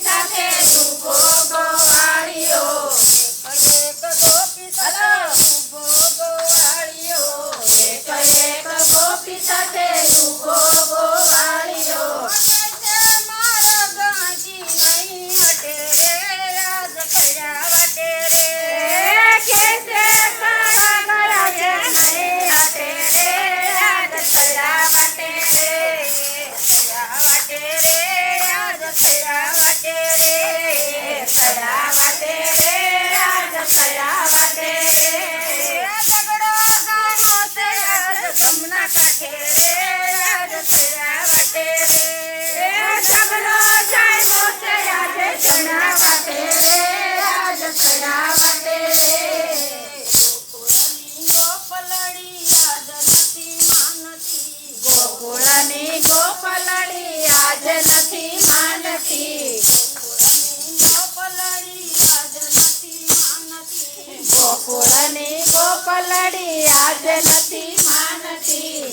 સાથે તું ગોવાળિયો એક ગોપી સાથે ઊભો ગોવાળિયો એક એક ગોપી સાથે તું ગોવાળિયો મારા ગાજી નહીં હટે રે યાદ કર્યા વાટે રે કેસે મારા ગળે નહીં હટે રે યાદ કર્યા વાટે રે કર્યા વાટે રે યાદ કર્યા વાટે રે કર્યા વાટે રે યાદ કર્યા વાટે રે ઝઘડો ગાનો છે યાદ જમના કાંઠે રે યાદ કર્યા વાટે રે ઝઘડો જામ્યો છે આજે જમણા વાટે રે યાદ કર્યા વાટે રે ગોકુળની ગોપલડી યાદ નથી માનતી ગોકુળની ગોપલડી ગોકુળની આજે નથી માનતી ગોપલડી યાદ નથી માનતી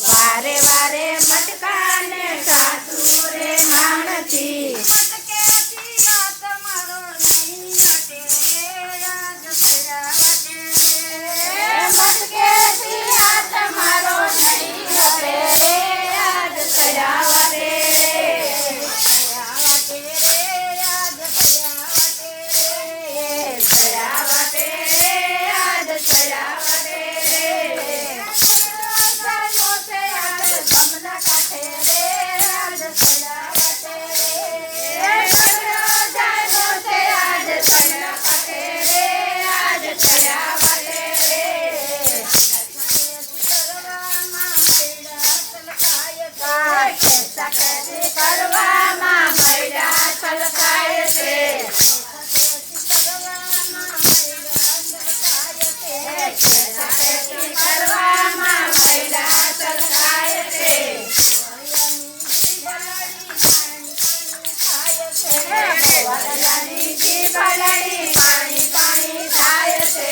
વારે વારે મટકાને સાસુ રે માણતી મટકેથી આ તમારો નહીં હટે રે યાદ કર્યા વાટે રે મટકેથી આ તમારો નહીં હટે રે યાદ કર્યા વાટે રે કર્યા વાટે રે યાદ કર્યા વાટે રે કર્યા વાટે રે યાદ કર્યા વાટે રે જામ્યો છે યાદ જમના કાંઠે રે યાદ કર્યા વાટે રે ઝઘડો જામ્યો છે યાદ જમના કાંઠે રે યાદ કર્યા વાટે રે કરવામાં મૈડા છલકાય છે કરવામાં મૈડા છલકાય છે વરદાની જીભલડી પાણી પાણી થાય છે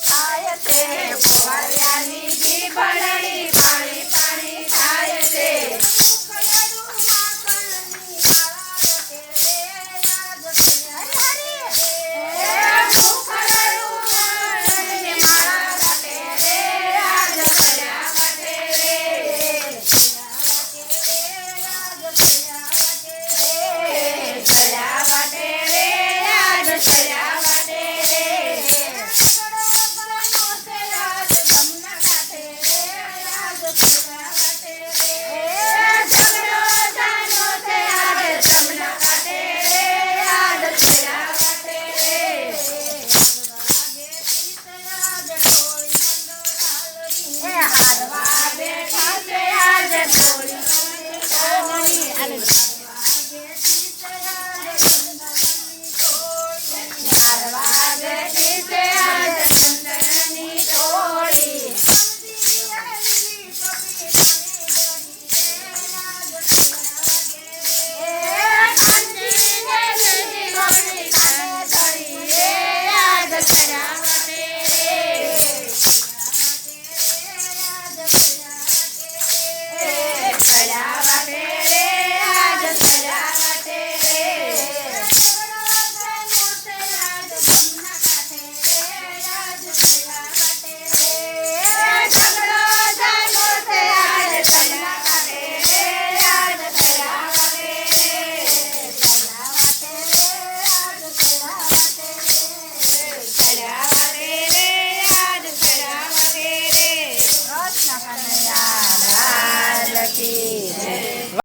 થાય છે